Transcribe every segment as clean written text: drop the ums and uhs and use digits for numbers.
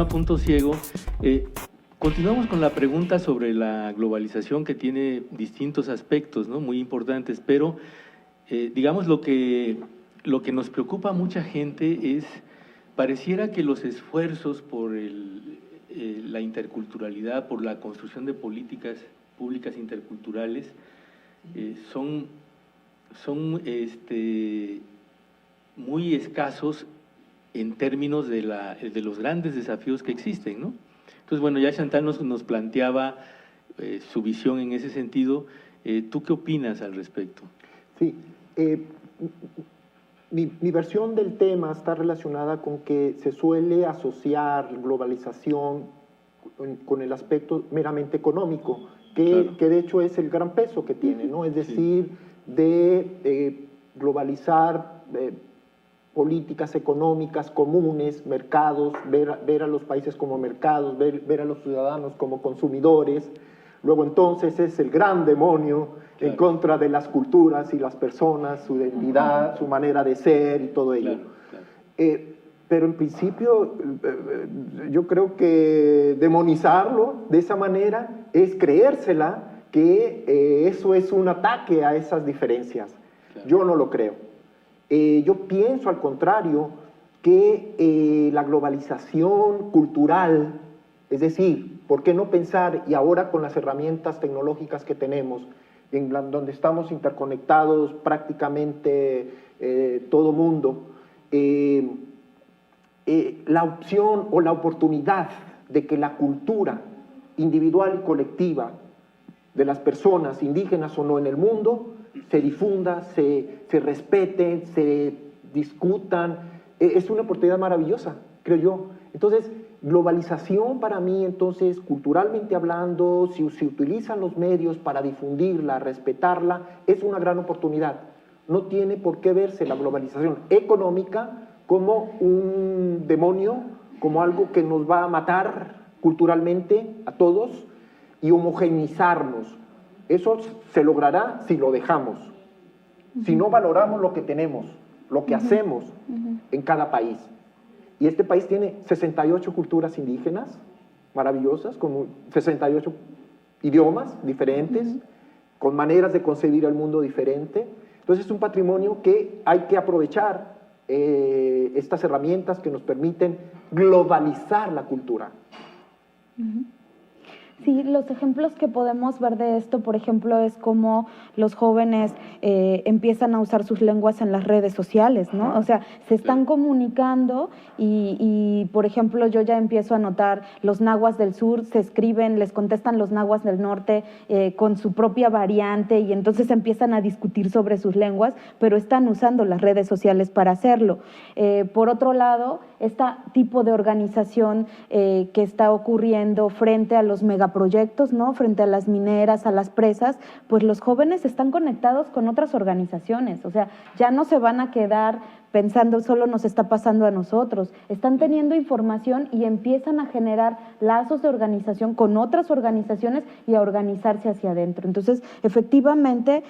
programa Punto Ciego. Continuamos con la pregunta sobre la globalización, que tiene distintos aspectos, ¿no?, muy importantes, pero digamos lo que nos preocupa a mucha gente es, pareciera que los esfuerzos por la interculturalidad, por la construcción de políticas públicas interculturales, son muy escasos en términos de los grandes desafíos que existen, ¿no? Entonces, bueno, ya Chantal nos planteaba su visión en ese sentido. ¿Tú qué opinas al respecto? Sí, mi versión del tema está relacionada con que se suele asociar globalización con el aspecto meramente económico, Claro. que de hecho es el gran peso que tiene, ¿no? Es decir, de globalizar políticas económicas comunes, mercados, ver a los países como mercados, ver a los ciudadanos como consumidores. Luego entonces es el gran demonio, claro, en contra de las culturas y las personas, su identidad, su manera de ser y todo ello. Claro, claro. Pero en principio yo creo que demonizarlo de esa manera es creérsela que eso es un ataque a esas diferencias. Claro. Yo no lo creo. Yo pienso al contrario que la globalización cultural, es decir, ¿por qué no pensar, y ahora con las herramientas tecnológicas que tenemos, donde estamos interconectados prácticamente todo mundo, la opción o la oportunidad de que la cultura individual y colectiva de las personas, indígenas o no en el mundo, se difunda, se respeten, se discutan, es una oportunidad maravillosa, creo yo. Entonces, globalización para mí, entonces, culturalmente hablando, si se utilizan los medios para difundirla, respetarla, es una gran oportunidad. No tiene por qué verse la globalización económica como un demonio, como algo que nos va a matar culturalmente a todos y homogeneizarnos. Eso se logrará si lo dejamos, si no valoramos lo que tenemos, lo que hacemos en cada país. Y este país tiene 68 culturas indígenas maravillosas, con 68 idiomas diferentes, con maneras de concebir el mundo diferente. Entonces es un patrimonio que hay que aprovechar, estas herramientas que nos permiten globalizar la cultura. Sí, los ejemplos que podemos ver de esto, por ejemplo, es cómo los jóvenes empiezan a usar sus lenguas en las redes sociales, ¿no? O sea, se están comunicando y, por ejemplo, yo ya empiezo a notar los nahuas del sur se escriben, les contestan los nahuas del norte con su propia variante y entonces empiezan a discutir sobre sus lenguas, pero están usando las redes sociales para hacerlo. Por otro lado, este tipo de organización que está ocurriendo frente a los megaproyectos, ¿no?, frente a las mineras, a las presas, pues los jóvenes están conectados con otras organizaciones, o sea, ya no se van a quedar pensando solo nos está pasando a nosotros, están teniendo información y empiezan a generar lazos de organización con otras organizaciones y a organizarse hacia adentro. Entonces, efectivamente,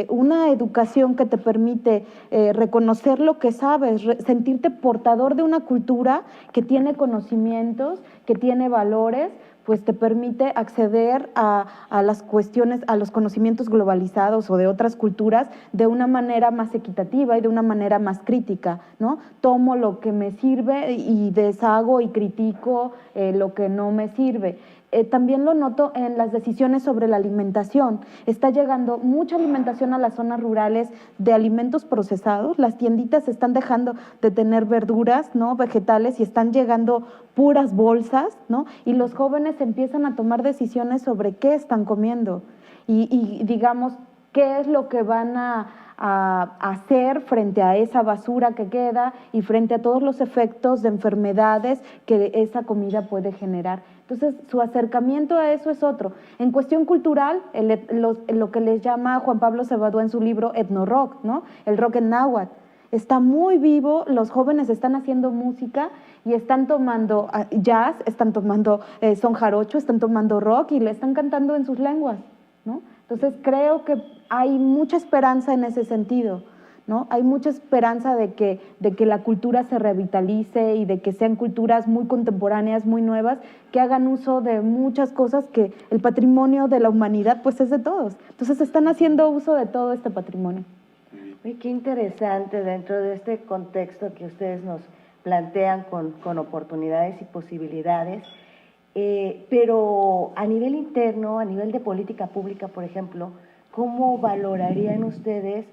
una educación que te permite reconocer lo que sabes, sentirte portador de una cultura que tiene conocimientos, que tiene valores, pues te permite acceder a las cuestiones, a los conocimientos globalizados o de otras culturas de una manera más equitativa y de una manera más crítica, ¿no? Tomo lo que me sirve y deshago y critico lo que no me sirve. También lo noto en las decisiones sobre la alimentación. Está llegando mucha alimentación a las zonas rurales de alimentos procesados. Las tienditas están dejando de tener verduras, ¿no?, vegetales, y están llegando puras bolsas, ¿no? Y los jóvenes empiezan a tomar decisiones sobre qué están comiendo y digamos, qué es lo que van a hacer frente a esa basura que queda y frente a todos los efectos de enfermedades que esa comida puede generar. Entonces, su acercamiento a eso es otro. En cuestión cultural, lo que les llama Juan Pablo Cebadúa en su libro Etno-Rock, ¿no?, el rock en náhuatl, está muy vivo, los jóvenes están haciendo música y están tomando jazz, están tomando son jarocho, están tomando rock y le están cantando en sus lenguas, ¿no? Entonces creo que hay mucha esperanza en ese sentido. ¿no? Hay mucha esperanza de que la cultura se revitalice y de que sean culturas muy contemporáneas, muy nuevas, que hagan uso de muchas cosas que el patrimonio de la humanidad pues es de todos. Entonces están haciendo uso de todo este patrimonio. Uy, qué interesante dentro de este contexto que ustedes nos plantean con oportunidades y posibilidades, pero a nivel interno, a nivel de política pública, por ejemplo, ¿cómo valorarían ustedes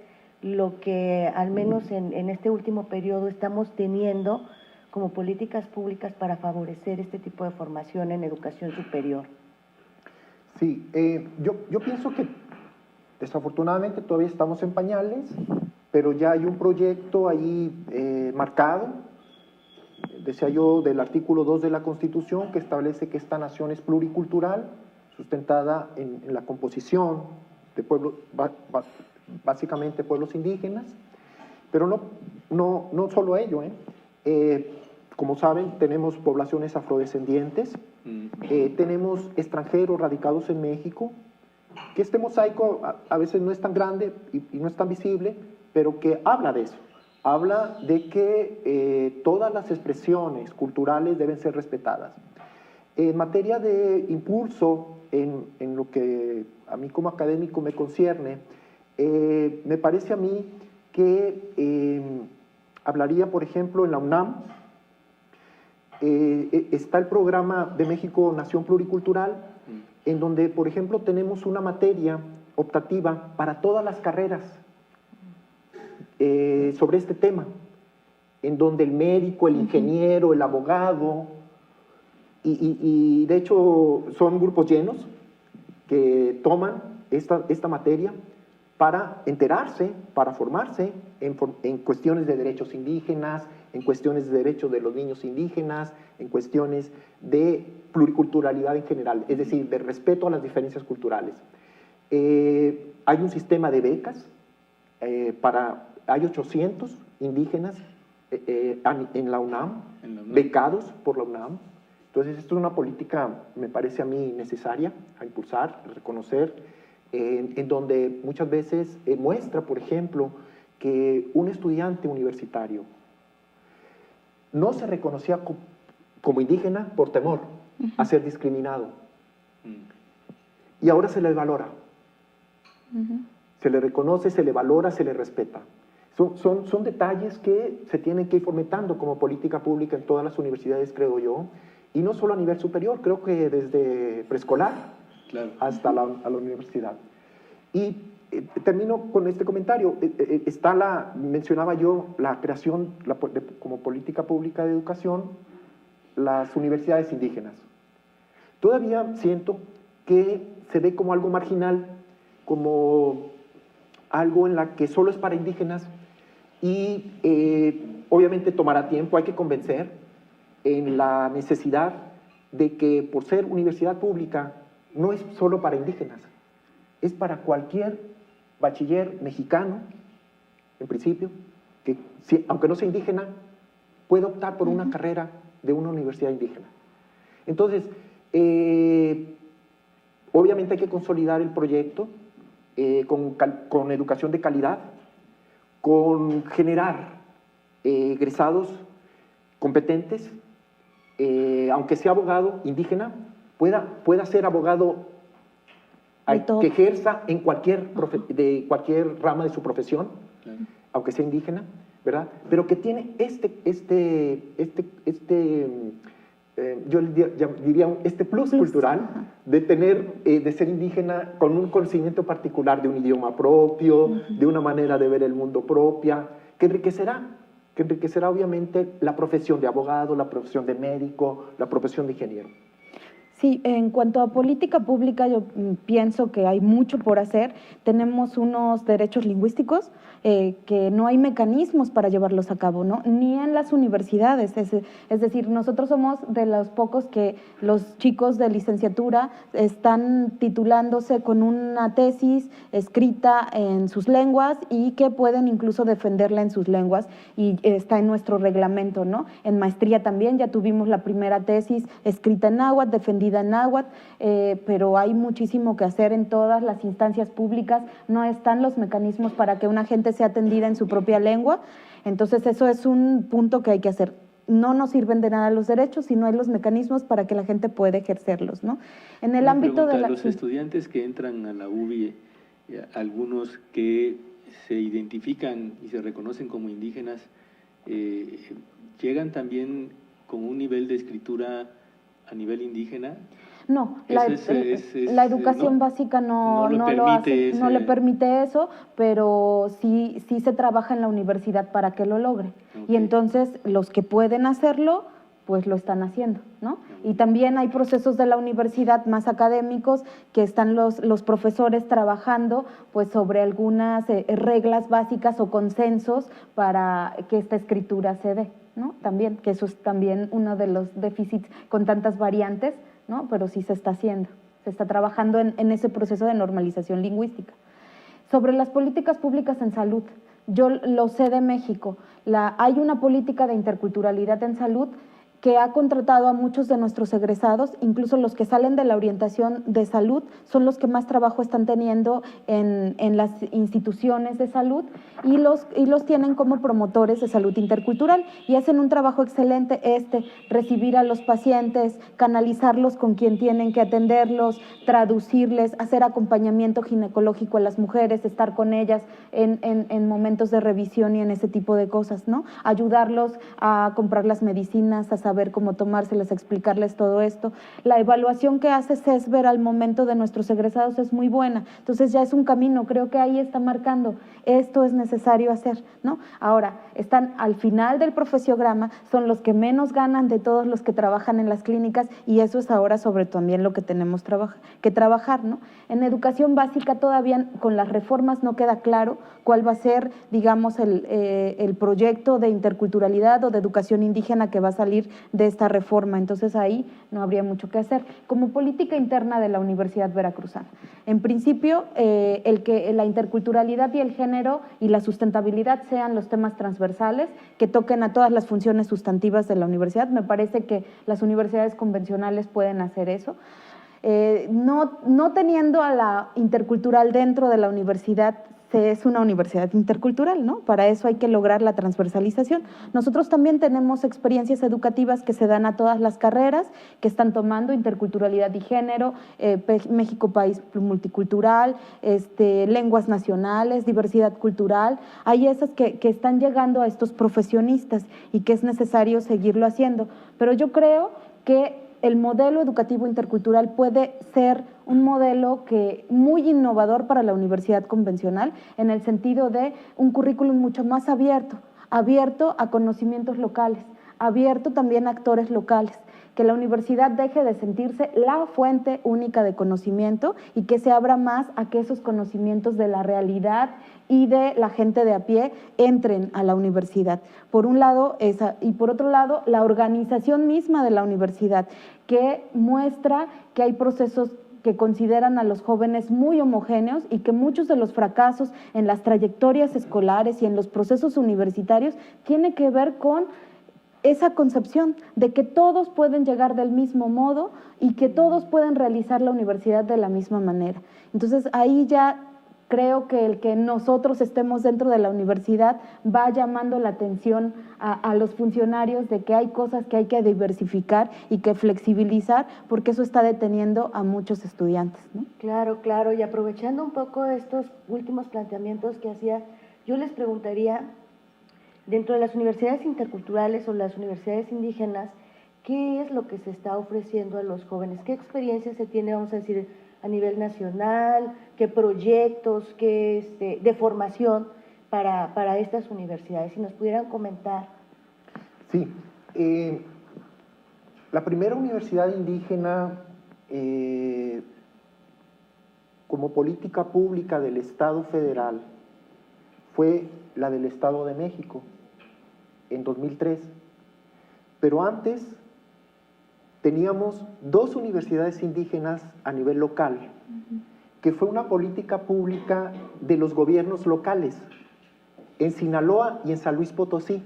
lo que al menos en este último periodo estamos teniendo como políticas públicas para favorecer este tipo de formación en educación superior? Sí, yo pienso que desafortunadamente todavía estamos en pañales, pero ya hay un proyecto ahí marcado, decía yo, del artículo 2 de la Constitución, que establece que esta nación es pluricultural, sustentada en la composición de pueblos, básicamente pueblos indígenas, pero no solo ello. Como saben, tenemos poblaciones afrodescendientes, tenemos extranjeros radicados en México, que este mosaico a veces no es tan grande y no es tan visible, pero que habla de eso. Habla de que todas las expresiones culturales deben ser respetadas. En materia de impulso, en lo que a mí como académico me concierne, me parece a mí que hablaría, por ejemplo, en la UNAM, está el programa de México Nación Pluricultural, en donde, por ejemplo, tenemos una materia optativa para todas las carreras sobre este tema, en donde el médico, el ingeniero, el abogado, y de hecho son grupos llenos que toman esta materia para enterarse, para formarse en cuestiones de derechos indígenas, en cuestiones de derechos de los niños indígenas, en cuestiones de pluriculturalidad en general, es decir, de respeto a las diferencias culturales. Hay un sistema de becas, hay 800 indígenas en la UNAM, becados por la UNAM. Entonces, esto es una política, me parece a mí, necesaria a impulsar, a reconocer, en donde muchas veces muestra, por ejemplo, que un estudiante universitario no se reconocía como indígena por temor a ser discriminado. Y ahora se le valora. Se le reconoce, se le valora, se le respeta. Son detalles que se tienen que ir fomentando como política pública en todas las universidades, creo yo, y no solo a nivel superior, creo que desde preescolar hasta la universidad. Y termino con este comentario. Mencionaba yo la creación como política pública de educación, las universidades indígenas. Todavía siento que se ve como algo marginal, como algo en la que solo es para indígenas, y obviamente tomará tiempo, hay que convencer en la necesidad de que por ser universidad pública no es solo para indígenas, es para cualquier bachiller mexicano, en principio, que aunque no sea indígena, puede optar por una carrera de una universidad indígena. Entonces, obviamente hay que consolidar el proyecto con educación de calidad, con generar egresados competentes, aunque sea abogado indígena, pueda ser abogado que ejerza en cualquier rama de su profesión, aunque sea indígena, ¿verdad? Pero que tiene yo diría este plus cultural de ser indígena con un conocimiento particular de un idioma propio, de una manera de ver el mundo propia, que enriquecerá obviamente la profesión de abogado, la profesión de médico, la profesión de ingeniero. Sí, en cuanto a política pública, yo pienso que hay mucho por hacer. Tenemos unos derechos lingüísticos que no hay mecanismos para llevarlos a cabo, ¿no? Ni en las universidades. Es decir, nosotros somos de los pocos que los chicos de licenciatura están titulándose con una tesis escrita en sus lenguas y que pueden incluso defenderla en sus lenguas, y está en nuestro reglamento, ¿no? En maestría también ya tuvimos la primera tesis escrita en náhuatl, defendida vida en náhuatl, pero hay muchísimo que hacer en todas las instancias públicas, no están los mecanismos para que una gente sea atendida en su propia lengua, entonces eso es un punto que hay que hacer. No nos sirven de nada los derechos si no hay los mecanismos para que la gente pueda ejercerlos, ¿no? En el ámbito de los estudiantes que entran a la UBI, algunos que se identifican y se reconocen como indígenas, ¿llegan también con un nivel de escritura a nivel indígena? No, la educación básica no lo hace, no le permite eso, pero sí se trabaja en la universidad para que lo logre. Okay. Y entonces los que pueden hacerlo, pues lo están haciendo, ¿no? Y también hay procesos de la universidad más académicos que están los profesores trabajando pues sobre algunas reglas básicas o consensos para que esta escritura se dé, ¿no? También, que eso es también uno de los déficits con tantas variantes, ¿no? Pero sí se está haciendo, se está trabajando en ese proceso de normalización lingüística. Sobre las políticas públicas en salud, yo lo sé de México, hay una política de interculturalidad en salud que ha contratado a muchos de nuestros egresados, incluso los que salen de la orientación de salud, son los que más trabajo están teniendo en las instituciones de salud y los tienen como promotores de salud intercultural y hacen un trabajo excelente, recibir a los pacientes, canalizarlos con quien tienen que atenderlos, traducirles, hacer acompañamiento ginecológico a las mujeres, estar con ellas en momentos de revisión y en ese tipo de cosas, ¿no? Ayudarlos a comprar las medicinas, a saber cómo tomárselas, explicarles todo esto. La evaluación que hace CESBER al momento de nuestros egresados es muy buena, entonces ya es un camino, creo que ahí está marcando, esto es necesario hacer, ¿no? Ahora, están al final del profesiograma, son los que menos ganan de todos los que trabajan en las clínicas y eso es ahora sobre también lo que tenemos que trabajar, ¿no? En educación básica todavía con las reformas no queda claro cuál va a ser, digamos, el proyecto de interculturalidad o de educación indígena que va a salir de esta reforma, entonces ahí no habría mucho que hacer. Como política interna de la Universidad Veracruzana, en principio, el que la interculturalidad y el género y la sustentabilidad sean los temas transversales que toquen a todas las funciones sustantivas de la universidad, me parece que las universidades convencionales pueden hacer eso. No teniendo a la intercultural dentro de la universidad, es una universidad intercultural, ¿no? Para eso hay que lograr la transversalización. Nosotros también tenemos experiencias educativas que se dan a todas las carreras, que están tomando interculturalidad y género, México país multicultural, lenguas nacionales, diversidad cultural. Hay esas que están llegando a estos profesionistas y que es necesario seguirlo haciendo. Pero yo creo que el modelo educativo intercultural puede ser un modelo muy innovador para la universidad convencional en el sentido de un currículum mucho más abierto a conocimientos locales, abierto también a actores locales, que la universidad deje de sentirse la fuente única de conocimiento y que se abra más a que esos conocimientos de la realidad y de la gente de a pie entren a la universidad. Por un lado esa, y por otro lado la organización misma de la universidad, que muestra que hay procesos que consideran a los jóvenes muy homogéneos y que muchos de los fracasos en las trayectorias escolares y en los procesos universitarios tiene que ver con esa concepción de que todos pueden llegar del mismo modo y que todos pueden realizar la universidad de la misma manera. Entonces ahí ya creo que el que nosotros estemos dentro de la universidad va llamando la atención a los funcionarios de que hay cosas que hay que diversificar y que flexibilizar, porque eso está deteniendo a muchos estudiantes, ¿no? Claro, claro, y aprovechando un poco estos últimos planteamientos que hacía, yo les preguntaría, dentro de las universidades interculturales o las universidades indígenas, ¿qué es lo que se está ofreciendo a los jóvenes? ¿Qué experiencia se tiene, vamos a decir, a nivel nacional? ¿Qué proyectos, qué de formación para estas universidades? Si nos pudieran comentar. Sí, la primera universidad indígena como política pública del Estado federal fue la del Estado de México en 2003, pero antes teníamos 2 universidades indígenas a nivel local, que fue una política pública de los gobiernos locales, en Sinaloa y en San Luis Potosí.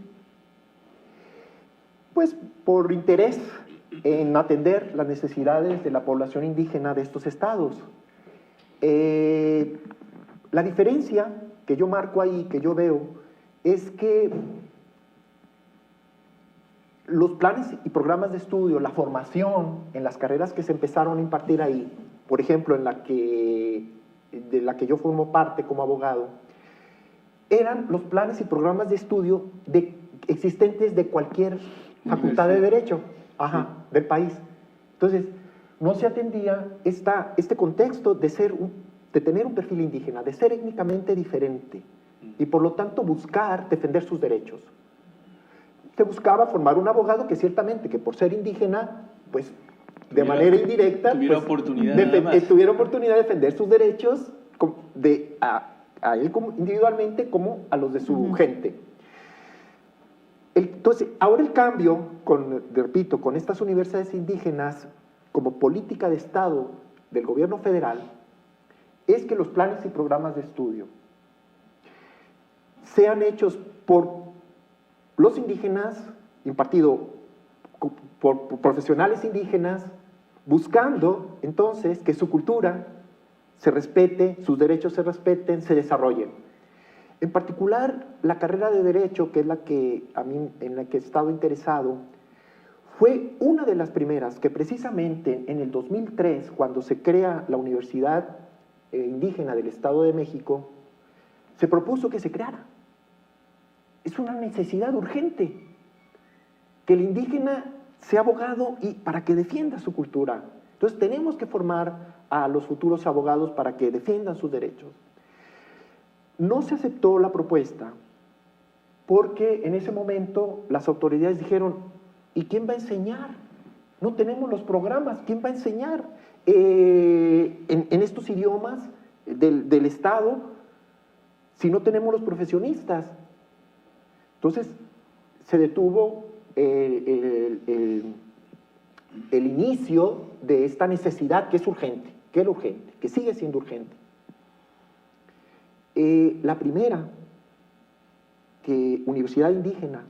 Pues por interés en atender las necesidades de la población indígena de estos estados. La diferencia que yo marco ahí, que yo veo, es que los planes y programas de estudio, la formación en las carreras que se empezaron a impartir ahí, por ejemplo, de la que yo formo parte como abogado, eran los planes y programas de estudio existentes de cualquier facultad de Derecho del país. Entonces, no se atendía este contexto de tener un perfil indígena, de ser étnicamente diferente y por lo tanto buscar defender sus derechos. Se buscaba formar un abogado que ciertamente, que por ser indígena, pues de manera indirecta, tuviera oportunidad de defender sus derechos a él individualmente como a los de su gente. Entonces, ahora el cambio, repito, con estas universidades indígenas como política de Estado del gobierno federal, es que los planes y programas de estudio sean hechos por los indígenas, impartido por profesionales indígenas, buscando entonces que su cultura se respete, sus derechos se respeten, se desarrollen. En particular, la carrera de Derecho, que es en la que he estado interesado, fue una de las primeras que precisamente en el 2003, cuando se crea la Universidad Indígena del Estado de México, se propuso que se creara. Es una necesidad urgente que el indígena sea abogado y para que defienda su cultura. Entonces tenemos que formar a los futuros abogados para que defiendan sus derechos. No se aceptó la propuesta porque en ese momento las autoridades dijeron, ¿y quién va a enseñar? No tenemos los programas, ¿quién va a enseñar en estos idiomas del Estado si no tenemos los profesionistas? Entonces se detuvo el inicio de esta necesidad que es urgente, que era urgente, que sigue siendo urgente. La primera universidad indígena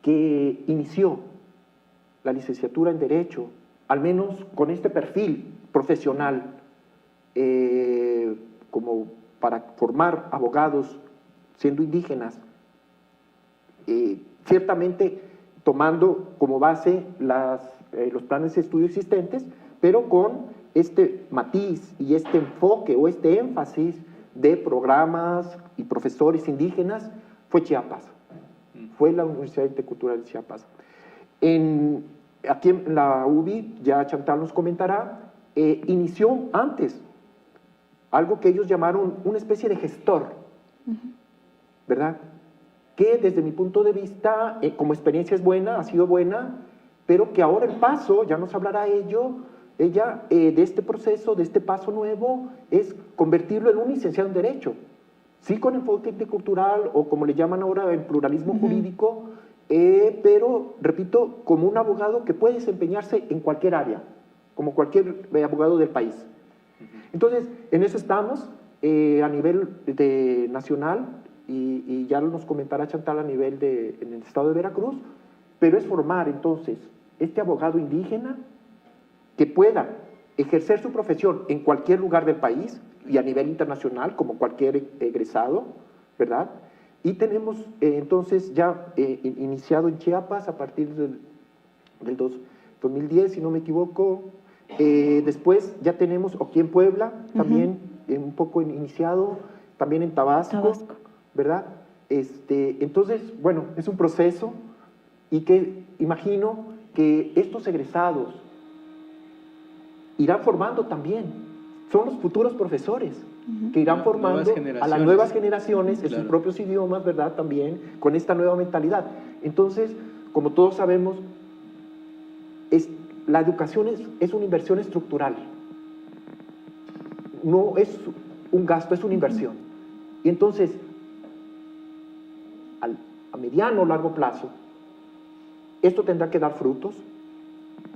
que inició la licenciatura en Derecho, al menos con este perfil profesional, como para formar abogados siendo indígenas, ciertamente tomando como base los planes de estudio existentes, pero con este matiz y este enfoque o este énfasis de programas y profesores indígenas, fue Chiapas, fue la Universidad Intercultural de Chiapas. Aquí en la UBI, ya Chantal nos comentará, inició antes algo que ellos llamaron una especie de gestor, ¿verdad? Que desde mi punto de vista, como experiencia es buena, ha sido buena, pero que ahora el paso, ya nos hablará ella de este proceso, de este paso nuevo, es convertirlo en un licenciado en Derecho, sí con enfoque intercultural o como le llaman ahora el pluralismo jurídico, pero, repito, como un abogado que puede desempeñarse en cualquier área, como cualquier abogado del país. Entonces, en eso estamos a nivel nacional, y ya nos comentará Chantal a nivel en el estado de Veracruz, pero es formar entonces este abogado indígena que pueda ejercer su profesión en cualquier lugar del país y a nivel internacional, como cualquier egresado, ¿verdad? Y tenemos entonces ya iniciado en Chiapas a partir del 2010, si no me equivoco. Después ya tenemos aquí en Puebla, también un poco iniciado, también en Tabasco. ¿Verdad? Entonces, bueno, es un proceso y que imagino que estos egresados irán formando también, son los futuros profesores que irán formando a las nuevas generaciones en sus propios idiomas, ¿verdad? También con esta nueva mentalidad. Entonces, como todos sabemos, la educación es una inversión estructural, no es un gasto, es una inversión. Y entonces, a mediano o largo plazo, esto tendrá que dar frutos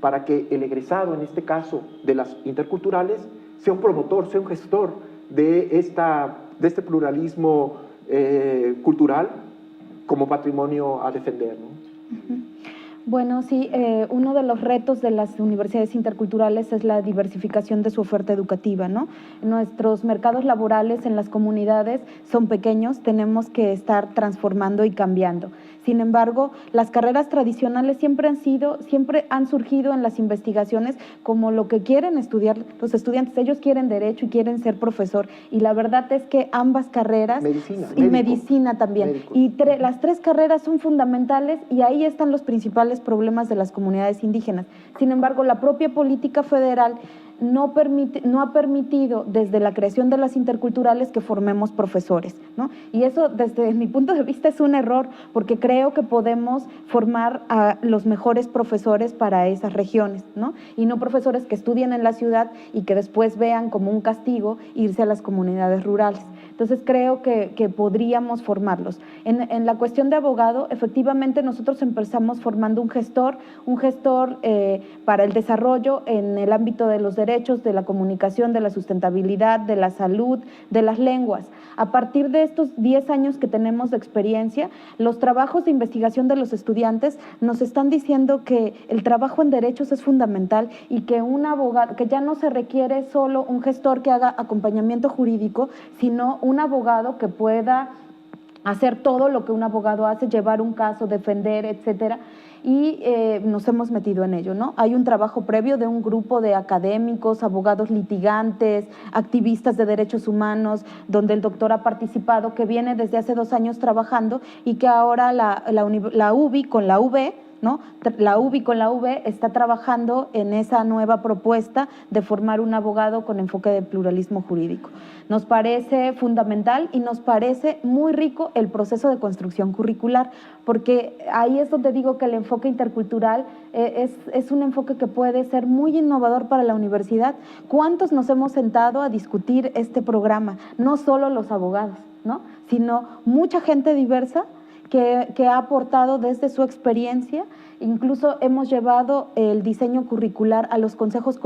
para que el egresado, en este caso de las interculturales, sea un promotor, sea un gestor de este pluralismo cultural como patrimonio a defender, ¿no? Bueno, sí, uno de los retos de las universidades interculturales es la diversificación de su oferta educativa, ¿no? Nuestros mercados laborales en las comunidades son pequeños, tenemos que estar transformando y cambiando. Sin embargo, las carreras tradicionales siempre han surgido en las investigaciones como lo que quieren estudiar los estudiantes. Ellos quieren derecho y quieren ser profesor. Y la verdad es que ambas carreras, medicina también, y las tres carreras son fundamentales y ahí están los principales problemas de las comunidades indígenas. Sin embargo, la propia política federal no ha permitido desde la creación de las interculturales que formemos profesores, ¿no? Y eso desde mi punto de vista es un error, porque creo que podemos formar a los mejores profesores para esas regiones, ¿no? Y no profesores que estudien en la ciudad y que después vean como un castigo irse a las comunidades rurales. Entonces creo que podríamos formarlos. En la cuestión de abogado, efectivamente nosotros empezamos formando un gestor para el desarrollo en el ámbito de los derechos, de la comunicación, de la sustentabilidad, de la salud, de las lenguas. A partir de estos 10 años que tenemos de experiencia, los trabajos de investigación de los estudiantes nos están diciendo que el trabajo en derechos es fundamental y que un abogado, que ya no se requiere solo un gestor que haga acompañamiento jurídico, sino un abogado que pueda hacer todo lo que un abogado hace, llevar un caso, defender, etcétera, y nos hemos metido en ello, ¿no? Hay un trabajo previo de un grupo de académicos, abogados litigantes, activistas de derechos humanos, donde el doctor ha participado, que viene desde hace 2 años trabajando y que ahora la UBI con la UB, ¿no? La UBI con la UB está trabajando en esa nueva propuesta de formar un abogado con enfoque de pluralismo jurídico. Nos parece fundamental y nos parece muy rico el proceso de construcción curricular, porque ahí es donde digo que el enfoque intercultural es un enfoque que puede ser muy innovador para la universidad. ¿Cuántos nos hemos sentado a discutir este programa? No solo los abogados, ¿no? Sino mucha gente diversa que ha aportado desde su experiencia. Incluso hemos llevado el diseño curricular a los consejos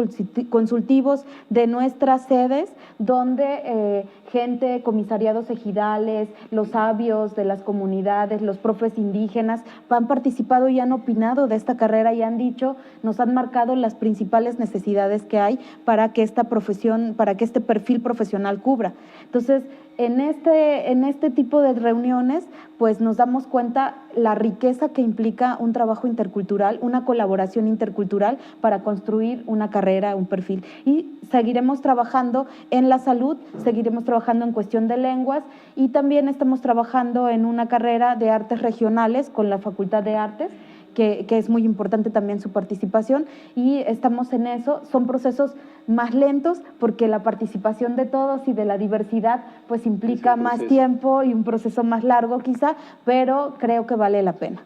consultivos de nuestras sedes, donde gente, comisariados ejidales, los sabios de las comunidades, los profes indígenas han participado y han opinado de esta carrera y han dicho, nos han marcado las principales necesidades que hay para que esta profesión, para que este perfil profesional cubra. Entonces, en este tipo de reuniones, pues nos damos cuenta la riqueza que implica un trabajo intercultural, una colaboración intercultural para construir una carrera, un perfil. Y seguiremos trabajando en la salud, seguiremos trabajando en cuestión de lenguas y también estamos trabajando en una carrera de artes regionales con la Facultad de Artes, que es muy importante también su participación y estamos en eso. Son procesos más lentos porque la participación de todos y de la diversidad pues implica más tiempo y un proceso más largo quizá, pero creo que vale la pena.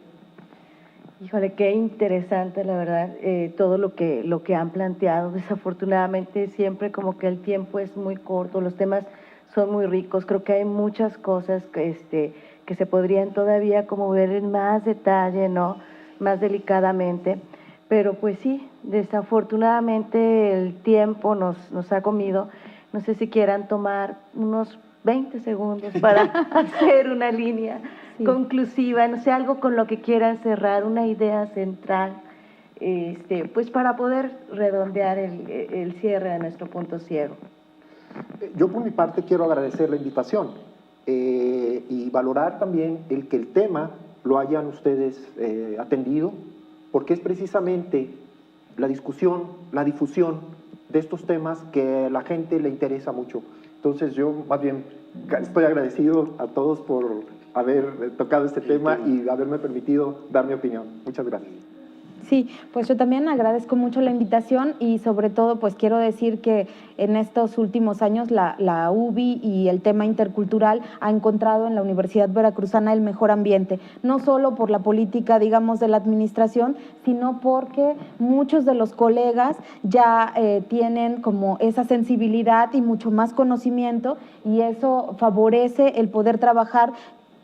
Híjole, qué interesante la verdad, todo lo que han planteado. Desafortunadamente siempre como que el tiempo es muy corto, los temas son muy ricos, creo que hay muchas cosas que se podrían todavía como ver en más detalle, ¿no? Más delicadamente, pero pues sí, desafortunadamente el tiempo nos ha comido. No sé si quieran tomar unos 20 segundos para hacer una línea conclusiva, no sé, algo con lo que quieran cerrar, una idea central, pues para poder redondear el cierre de nuestro punto ciego. Yo por mi parte quiero agradecer la invitación y valorar también el que el tema lo hayan ustedes atendido, porque es precisamente la discusión, la difusión de estos temas que a la gente le interesa mucho. Entonces yo más bien estoy agradecido a todos por haber tocado este tema y haberme permitido dar mi opinión. Muchas gracias. Sí, pues yo también agradezco mucho la invitación y sobre todo pues quiero decir que en estos últimos años la UBI y el tema intercultural ha encontrado en la Universidad Veracruzana el mejor ambiente, no solo por la política, digamos, de la administración, sino porque muchos de los colegas ya tienen como esa sensibilidad y mucho más conocimiento y eso favorece el poder trabajar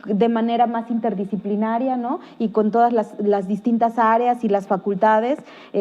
de manera más interdisciplinaria, ¿no? Y con todas las distintas áreas y las facultades.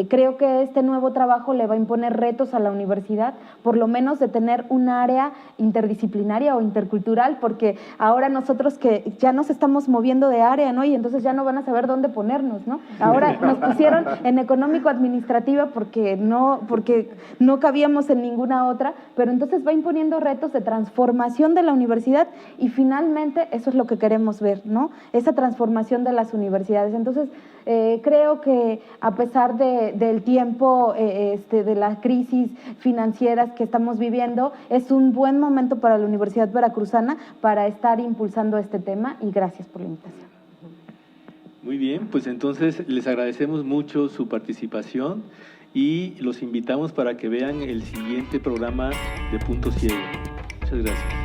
Creo que este nuevo trabajo le va a imponer retos a la universidad, por lo menos de tener un área interdisciplinaria o intercultural, porque ahora nosotros que ya nos estamos moviendo de área, ¿no? Y entonces ya no van a saber dónde ponernos, ¿no? Ahora nos pusieron en económico-administrativa porque no cabíamos en ninguna otra, pero entonces va imponiendo retos de transformación de la universidad y finalmente eso es lo que queremos ver, ¿no? Esa transformación de las universidades. Entonces, creo que a pesar del tiempo, de las crisis financieras que estamos viviendo, es un buen momento para la Universidad Veracruzana para estar impulsando este tema y gracias por la invitación. Muy bien, pues entonces les agradecemos mucho su participación y los invitamos para que vean el siguiente programa de Punto Ciego. Muchas gracias.